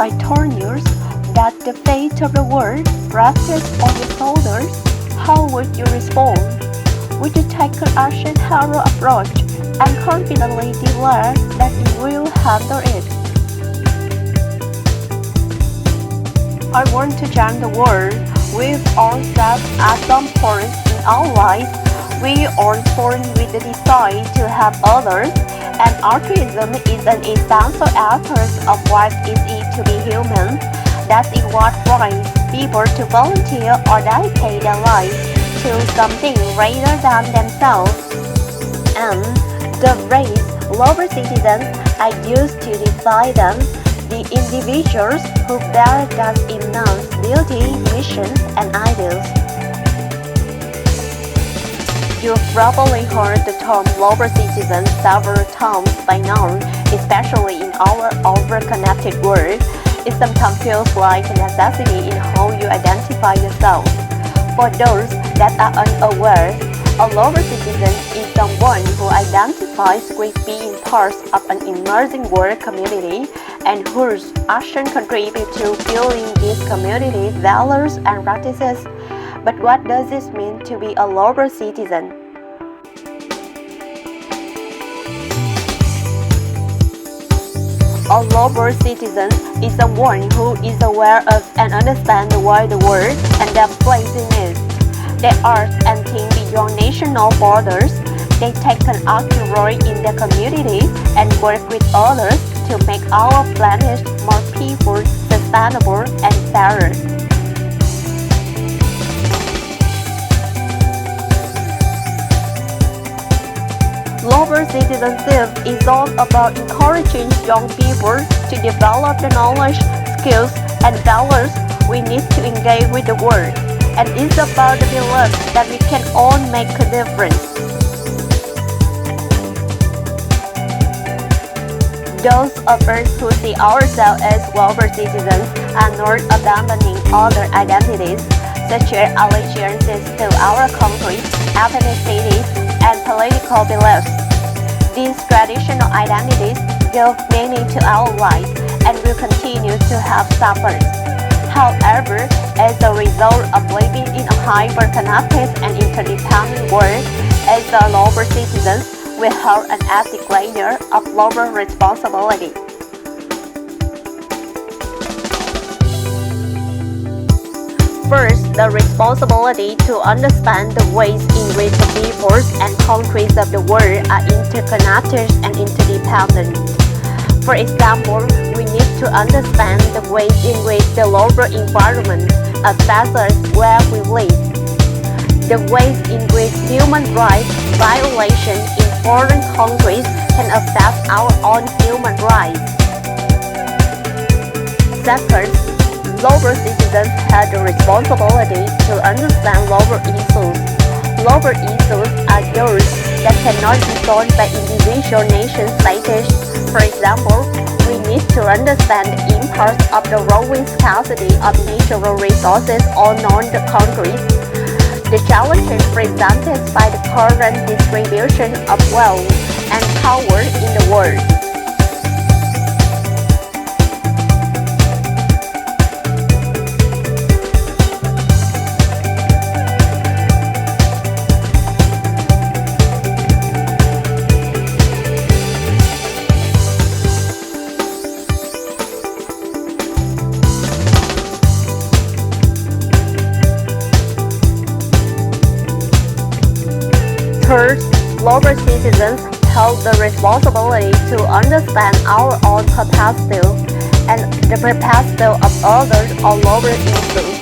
I told you that the fate of the world rested on your shoulders, how would you respond? Would you take an action-hero approach and confidently declare that you will handle it? I want to change the world with ourselves at some point in our lives. We are born with the desire to help others, and altruism is an essential aspect of what it is to be human. That is what drives people to volunteer or dedicate their lives to something greater than themselves. And the race lover citizens I used to define them, the individuals who bear that immense duty, missions, and ideals. You've probably heard the term global citizen several times by now, especially in our over-connected world. It sometimes feels like a necessity in how you identify yourself. For those that are unaware, a global citizen is someone who identifies with being part of an emerging world community and whose actions contribute to building this community's values and practices. But what does this mean to be a global citizen? A global citizen is someone who is aware of and understands the wider world and their place in it. They act and think beyond national borders. They take an active role in their community and work with others to make our planet more peaceful, sustainable, and fairer. Global citizenship is all about encouraging young people to develop the knowledge, skills, and values we need to engage with the world. And it's about the belief that we can all make a difference. Those of us who see ourselves as global citizens are not abandoning other identities, such as allegiances to our country, ethnicities, and political beliefs. These traditional identities give meaning to our lives and will continue to have suffered. However, as a result of living in a hyper-connected and interdependent world, as a global citizens, we hold an ethic layer of global responsibility. First, the responsibility to understand the ways in which the peoples and countries of the world are interconnected and interdependent. For example, we need to understand the ways in which the global environment affects us where we live, the ways in which human rights violations in foreign countries can affect our own human rights. Second, global citizens have the responsibility to understand global issues. Global issues are those that cannot be solved by individual nation states. For example, we need to understand the impact of the growing scarcity of natural resources on the countries, the challenges presented by the current distribution of wealth and power in the world. Third, global citizens hold the responsibility to understand our own capacity and the capacity of others on global issues.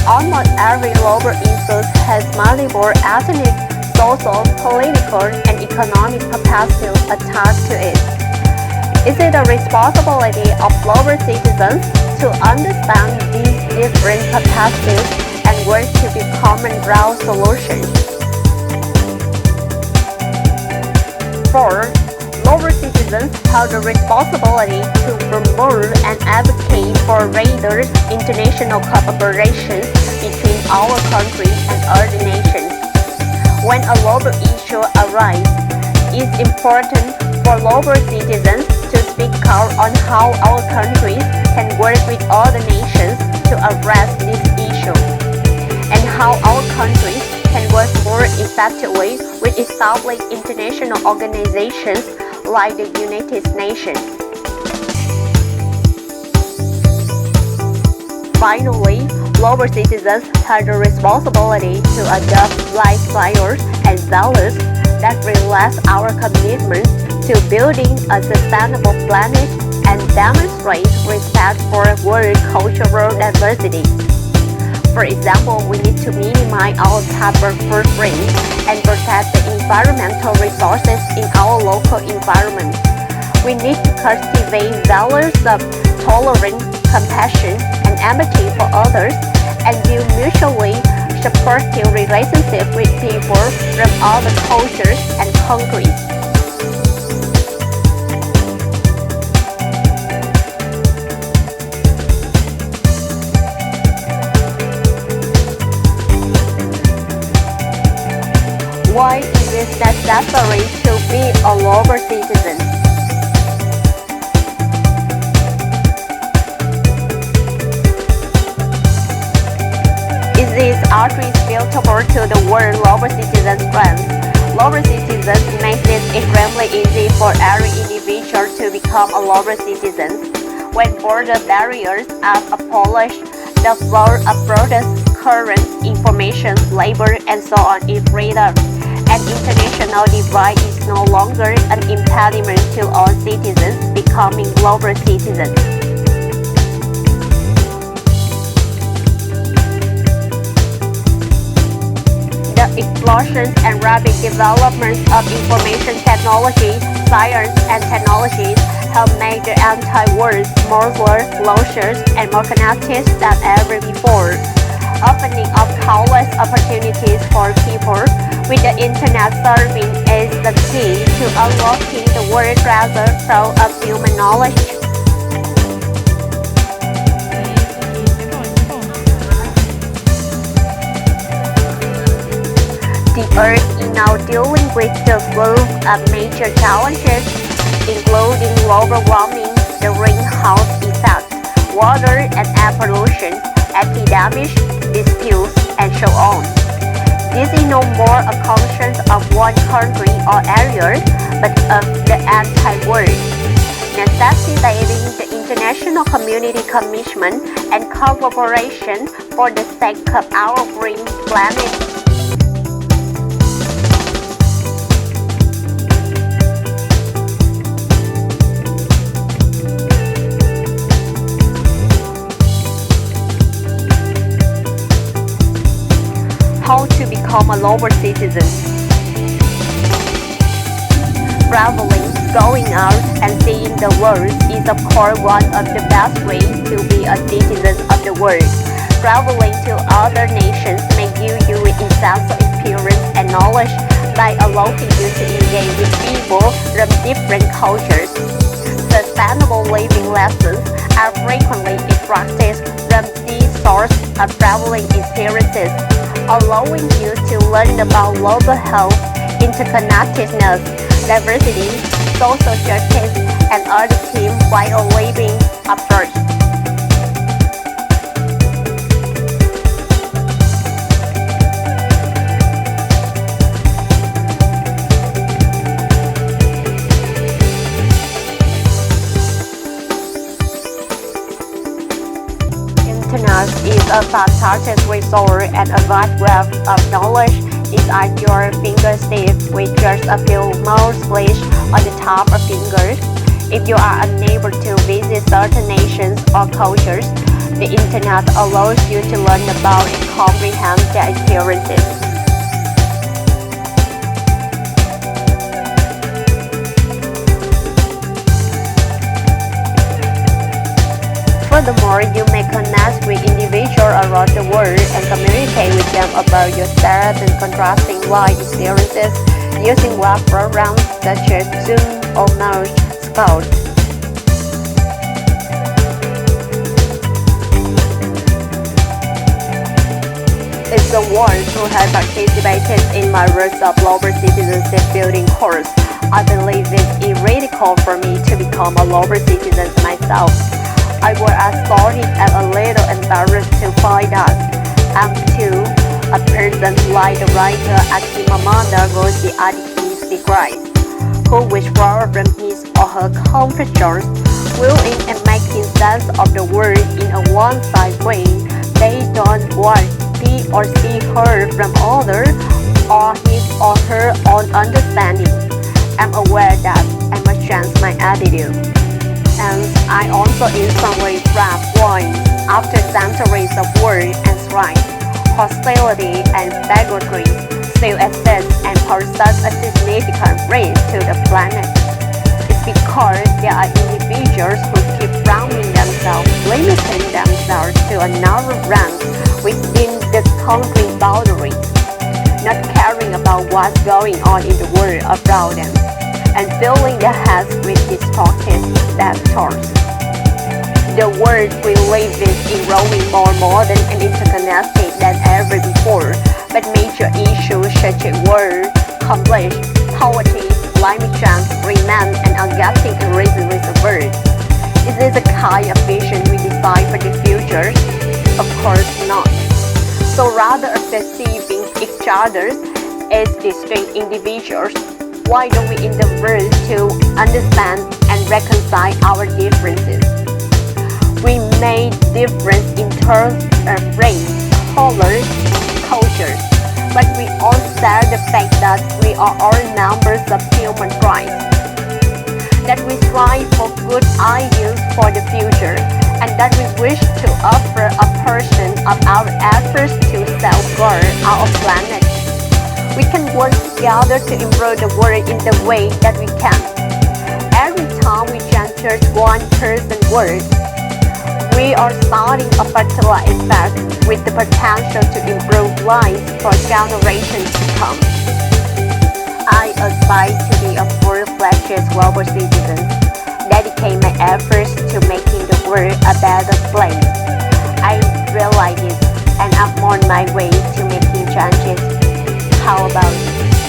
Almost every global issue has multiple ethnic, social, political, and economic capacity attached to it. Is it the responsibility of global citizens to understand these different capacities and work to be common ground solutions? Fourth, global citizens have the responsibility to promote and advocate for greater international cooperation between our country and other nations. When a global issue arises, it's important for global citizens to speak out on how our countries can work with other nations to address this issue, and how our countries can work more effectively with established international organizations like the United Nations. Finally, global citizens have the responsibility to adopt lifestyles and values that reflect our commitment to building a sustainable planet and demonstrate respect for world cultural diversity. For example, we need to minimize our carbon footprint and protect the environmental resources in our local environment. We need to cultivate values of tolerance, compassion, and empathy for others, and build mutually supportive relationships with people from other cultures and countries. Why is it necessary to be a global citizen? It is attributable to the word global citizen strength. Global citizens makes it extremely easy for every individual to become a global citizen. When border barriers are abolished, the flow of products, currents, information, labor, and so on is freed up. An international divide is no longer an impediment to all citizens becoming global citizens. The explosions and rapid developments of information technology, science, and technologies have made the entire world more closer and more connected than ever before, opening up countless opportunities for people. With the internet serving as the key to unlocking the world treasure trove of human knowledge. The Earth is now dealing with the group of major challenges, including global warming, the greenhouse effect, water and air pollution, epidemics, disputes, and so on. This is no more a concern of one country or area, but of the entire world, necessitating the international community commitment and cooperation for the sake of our green planet. How to become a global citizen. Traveling, going out, and seeing the world is of course one of the best ways to be a citizen of the world. Traveling to other nations may give you essential experience and knowledge by allowing you to engage with people from different cultures. Sustainable living lessons are frequently practiced from these sorts of traveling experiences, allowing you to learn about global health, interconnectedness, diversity, social justice, and other team-wide living approach. Internet is a fantastic resource, and a vast wealth of knowledge is at your fingertips with just a few mouse clicks on the top of fingers. If you are unable to visit certain nations or cultures, the Internet allows you to learn about and comprehend their experiences. Furthermore, you may connect with individuals around the world and communicate with them about your sad and contrasting life experiences using web programs such as Zoom or Mouse Scout. It's the one who has participated in my Roots of Global Citizenship Building course. I believe it's irradical for me to become a global citizen myself. I was astonished and a little embarrassed to find out I'm too a person like the writer Chimamanda Ngozi Adichie describes, who withdraws from his or her comfort zone, willing and making sense of the world in a one-sided way. They don't want he or she heard from others or his or her own understanding. I'm aware that I must change my attitude. And I also in some way grab one after centuries of war and strife, hostility and bigotry still exist and possess a significant range to the planet. It's because there are individuals who keep rounding themselves, limiting themselves to a narrow range within the concrete boundaries, not caring about what's going on in the world around them, and filling their heads with distorted thoughts. The world we live in is growing more modern and interconnected than ever before, but major issues such as war, conflict, poverty, climate change remain and are getting increasingly worse. Is this the kind of vision we desire for the future? Of course not. So rather than perceiving each other as distinct individuals, why don't we endeavor to understand and reconcile our differences? We may differ in terms of race, colors, cultures, but we all share the fact that we are all members of human rights, that we strive for good ideals for the future, and that we wish to offer a portion of our efforts to safeguard our planet. We can work together to improve the world in the way that we can. Every time we change just one person's words, we are starting a particular effect with the potential to improve lives for generations to come. I aspire to be a full-fledged global citizen, dedicate my efforts to making the world a better place. I realize it, and I'm on my way to making changes. How about you?